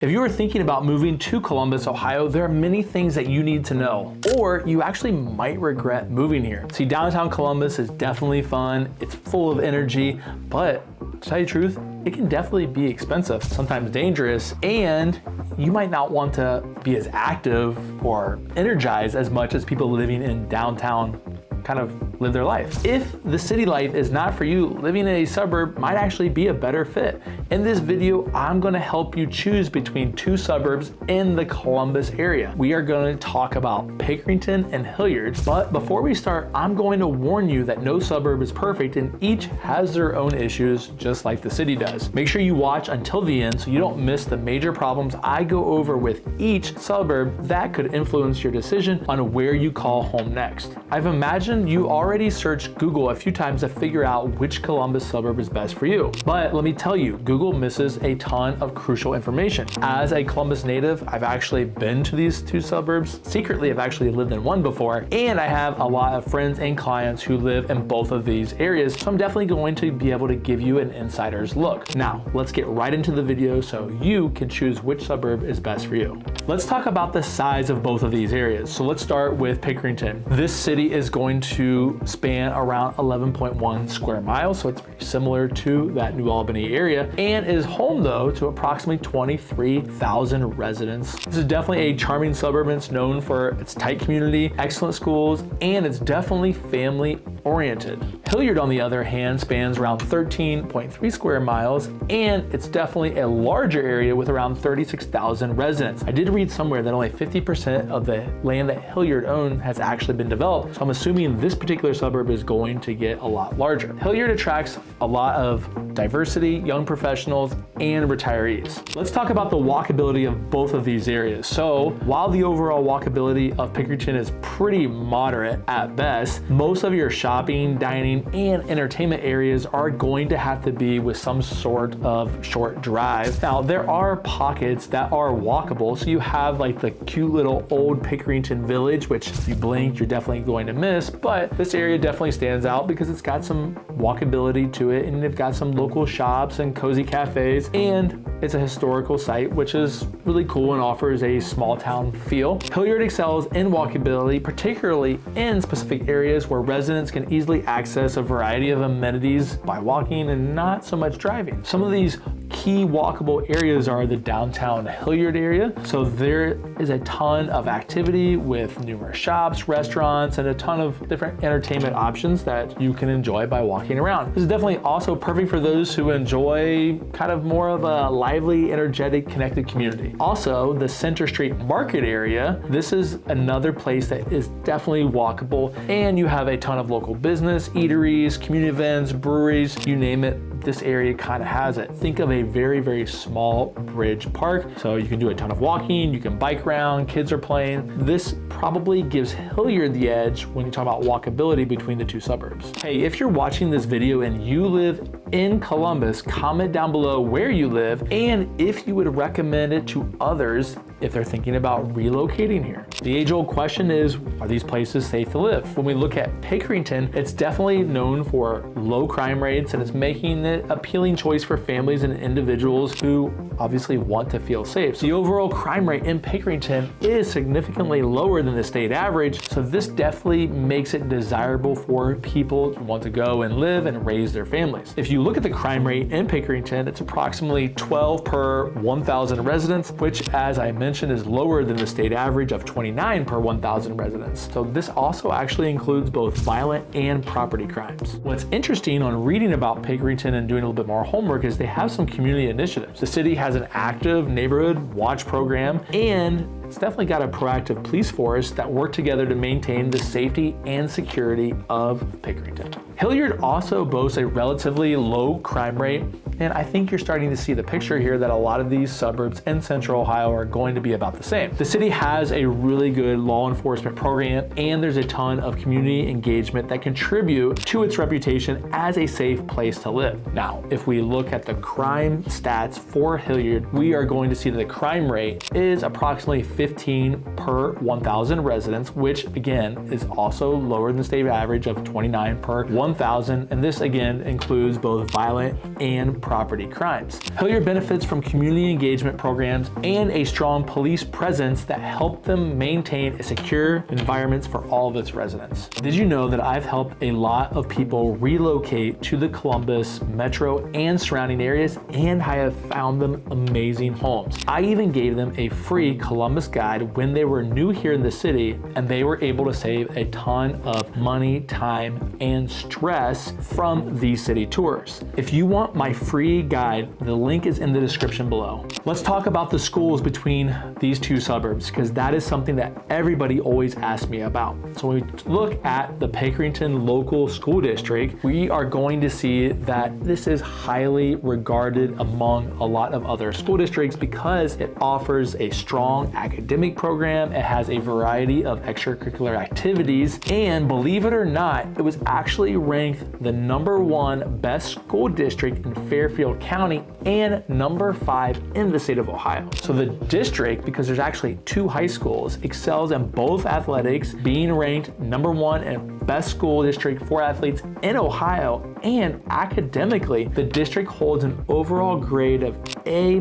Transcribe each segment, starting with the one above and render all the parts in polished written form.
If you are thinking about moving to Columbus, Ohio, there are many things that you need to know, or you actually might regret moving here. See, downtown Columbus is definitely fun, it's full of energy, but to tell you the truth, it can definitely be expensive, sometimes dangerous, and you might not want to be as active or energized as much as people living in downtown kind of live their life. If the city life is not for you, living in a suburb might actually be a better fit. In this video, I'm going to help you choose between two suburbs in the Columbus area. We are going to talk about Pickerington and Hilliard, but before we start, I'm going to warn you that no suburb is perfect and each has their own issues, just like the city does. Make sure you watch until the end so you don't miss the major problems I go over with each suburb that could influence your decision on where you call home next. I've imagined you already searched Google a few times to figure out which Columbus suburb is best for you. But let me tell you, Google misses a ton of crucial information. As a Columbus native, I've actually been to these two suburbs. Secretly, I've actually lived in one before, and I have a lot of friends and clients who live in both of these areas, so I'm definitely going to be able to give you an insider's look. Now, let's get right into the video so you can choose which suburb is best for you. Let's talk about the size of both of these areas. So let's start with Pickerington. This city is going to span around 11.1 square miles, so it's very similar to that New Albany area, and is home though to approximately 23,000 residents. This is definitely a charming suburb, and it's known for its tight community, excellent schools, and it's definitely family oriented. Hilliard, on the other hand, spans around 13.3 square miles, and it's definitely a larger area with around 36,000 residents. I did read somewhere that only 50% of the land that Hilliard owned has actually been developed, so I'm assuming this particular suburb is going to get a lot larger. Hilliard attracts a lot of diversity, young professionals, and retirees. Let's talk about the walkability of both of these areas. So while the overall walkability of Pickerington is pretty moderate at best, most of your shopping, dining, and entertainment areas are going to have to be with some sort of short drive. Now, there are pockets that are walkable, so you have like the cute little old Pickerington village, which if you blink, you're definitely going to miss, but this area definitely stands out because it's got some walkability to it, and they've got some local shops and cozy cafes, and it's a historical site, which is really cool and offers a small town feel. Hilliard excels in walkability, particularly in specific areas where residents can easily access a variety of amenities by walking and not so much driving. Some of these key walkable areas are the downtown Hilliard area. So there is a ton of activity with numerous shops, restaurants, and a ton of different entertainment options that you can enjoy by walking around. This is definitely also perfect for those who enjoy kind of more of a lively, energetic, connected community. Also, the Center Street Market area, this is another place that is definitely walkable, and you have a ton of local business, eateries, community events, breweries, you name it. This area kind of has it. Think of a very, very small bridge park. So you can do a ton of walking, you can bike around, kids are playing. This probably gives Hilliard the edge when you talk about walkability between the two suburbs. Hey, if you're watching this video and you live in Columbus, comment down below where you live and if you would recommend it to others if they're thinking about relocating here. The age-old question is, are these places safe to live? When we look at Pickerington, it's definitely known for low crime rates, and it's making it an appealing choice for families and individuals who obviously want to feel safe. The overall crime rate in Pickerington is significantly lower than the state average, so this definitely makes it desirable for people who want to go and live and raise their families. If you look at the crime rate in Pickerington, it's approximately 12 per 1,000 residents, which, as I mentioned, is lower than the state average of 29 per 1,000 residents. So this also actually includes both violent and property crimes. What's interesting on reading about Pickerington and doing a little bit more homework is they have some community initiatives. The city has an active neighborhood watch program, and it's definitely got a proactive police force that work together to maintain the safety and security of Pickerington. Hilliard also boasts a relatively low crime rate, and I think you're starting to see the picture here that a lot of these suburbs in Central Ohio are going to be about the same. The city has a really good law enforcement program, and there's a ton of community engagement that contribute to its reputation as a safe place to live. Now, if we look at the crime stats for Hilliard, we are going to see that the crime rate is approximately 15 per 1,000 residents, which again is also lower than the state average of 29 per 1,000. And this again includes both violent and property crimes. Hilliard benefits from community engagement programs and a strong police presence that help them maintain a secure environment for all of its residents. Did you know that I've helped a lot of people relocate to the Columbus metro and surrounding areas, and I have found them amazing homes. I even gave them a free Columbus guide when they were new here in the city, and they were able to save a ton of money, time, and stress from these city tours. If you want my free guide, the link is in the description below. Let's talk about the schools between these two suburbs, because that is something that everybody always asks me about. So when we look at the Pickerington local school district, we are going to see that this is highly regarded among a lot of other school districts because it offers a strong academic program, it has a variety of extracurricular activities, and believe it or not, it was actually ranked the #1 best school district in Fairfield County and #5 in the state of Ohio. So the district, because there's actually 2 high schools, excels in both athletics, being ranked #1 and best school district for athletes in Ohio, and academically, the district holds an overall grade of A-,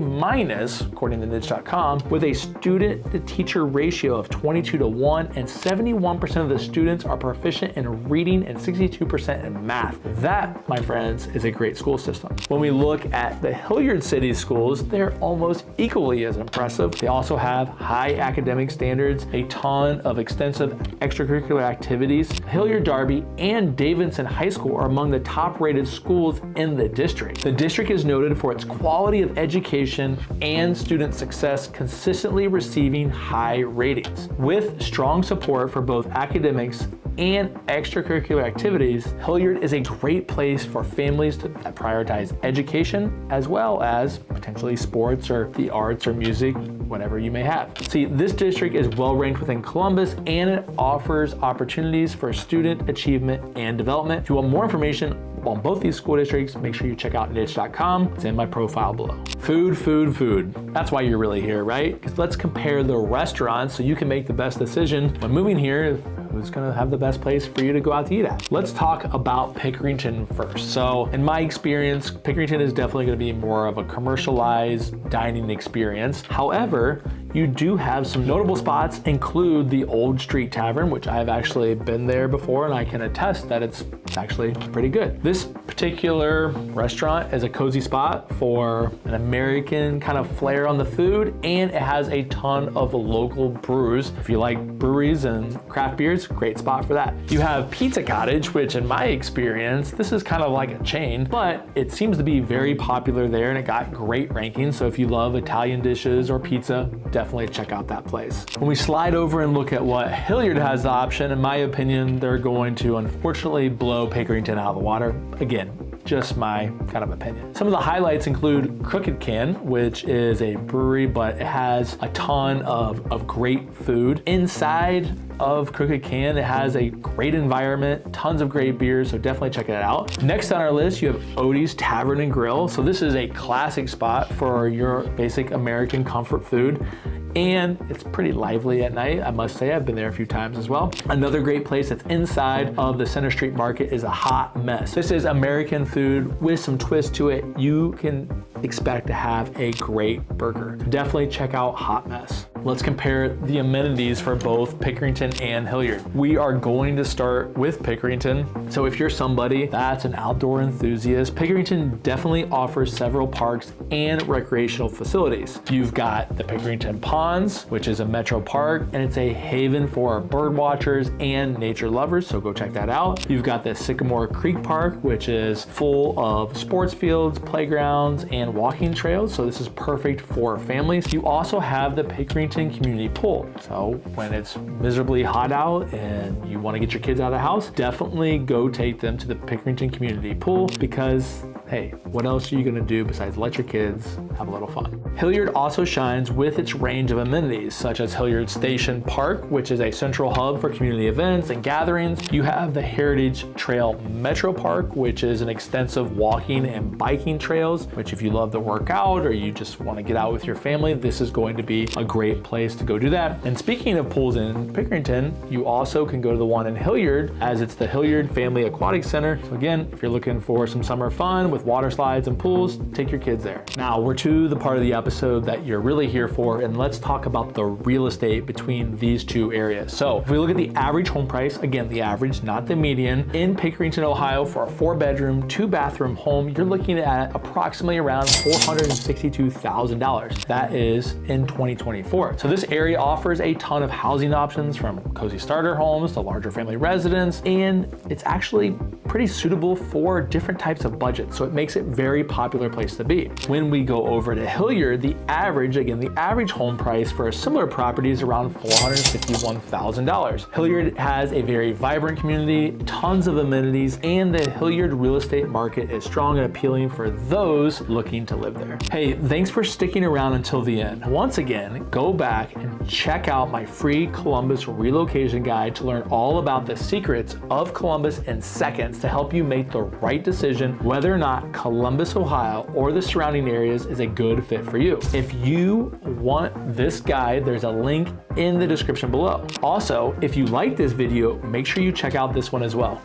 according to niche.com, with a student-to-teacher ratio of 22:1, and 71% of the students are proficient in reading and 62% in math. That, my friends, is a great school system. When we look at the Hilliard City schools, they're almost equally as impressive. They also have high academic standards, a ton of extensive extracurricular activities. Hilliard, Darby, and Davidson High School are among the top-rated schools in the district. The district is noted for its quality of education and student success, consistently receiving high ratings. With strong support for both academics and extracurricular activities, Hilliard is a great place for families that prioritize education as well as potentially sports or the arts or music, whatever you may have. See, this district is well ranked within Columbus, and it offers opportunities for student achievement and development. If you want more information on both these school districts, make sure you check out niche.com. It's in my profile below. Food, food, food. That's why you're really here, right? Because let's compare the restaurants so you can make the best decision when moving here. Who's gonna have the best place for you to go out to eat at? Let's talk about Pickerington first. So in my experience, Pickerington is definitely gonna be more of a commercialized dining experience. However, you do have some notable spots, include the Old Street Tavern, which I've actually been there before, and I can attest that it's actually pretty good. This particular restaurant is a cozy spot for an American kind of flair on the food, and it has a ton of local brews. If you like breweries and craft beers, great spot for that. You have Pizza Cottage, which in my experience, this is kind of like a chain, but it seems to be very popular there, and it got great rankings. So if you love Italian dishes or pizza, definitely check out that place. When we slide over and look at what Hilliard has the option, in my opinion, they're going to unfortunately blow Pickerington out of the water. Again, just my kind of opinion. Some of the highlights include Crooked Can, which is a brewery, but it has a ton of great food. Inside of Crooked Can, it has a great environment, tons of great beers, so definitely check it out. Next on our list, you have Odie's Tavern and Grill. So this is a classic spot for your basic American comfort food, and it's pretty lively at night, I must say. I've been there a few times as well. Another great place that's inside of the Center Street Market is a Hot Mess. This is American food with some twist to it. You can expect to have a great burger. Definitely check out Hot Mess. Let's compare the amenities for both Pickerington and Hilliard. We are going to start with Pickerington. So if you're somebody that's an outdoor enthusiast, Pickerington definitely offers several parks and recreational facilities. You've got the Pickerington Ponds, which is a metro park, and it's a haven for bird watchers and nature lovers, so go check that out. You've got the Sycamore Creek Park, which is full of sports fields, playgrounds, and walking trails, so this is perfect for families. You also have the Pickerington Community Pool. So when it's miserably hot out and you want to get your kids out of the house, definitely go take them to the Pickerington Community Pool, because hey, what else are you gonna do besides let your kids have a little fun? Hilliard also shines with its range of amenities, such as Hilliard Station Park, which is a central hub for community events and gatherings. You have the Heritage Trail Metro Park, which is an extensive walking and biking trails, which if you love to work out or you just wanna get out with your family, this is going to be a great place to go do that. And speaking of pools in Pickerington, you also can go to the one in Hilliard, as it's the Hilliard Family Aquatic Center. So again, if you're looking for some summer fun with with water slides and pools, take your kids there. Now we're to the part of the episode that you're really here for, and let's talk about the real estate between these two areas. So if we look at the average home price, again, the average, not the median, in Pickerington, Ohio for a 4-bedroom, 2-bathroom home, you're looking at approximately around $462,000. That is in 2024. So this area offers a ton of housing options, from cozy starter homes to larger family residents, and it's actually pretty suitable for different types of budgets. So it makes it a very popular place to be. When we go over to Hilliard, the average home price for a similar property is around $451,000. Hilliard has a very vibrant community, tons of amenities, and the Hilliard real estate market is strong and appealing for those looking to live there. Hey, thanks for sticking around until the end. Once again, go back and check out my free Columbus relocation guide to learn all about the secrets of Columbus in seconds to help you make the right decision whether or not Columbus, Ohio, or the surrounding areas is a good fit for you. If you want this guide, there's a link in the description below. Also, if you like this video, make sure you check out this one as well.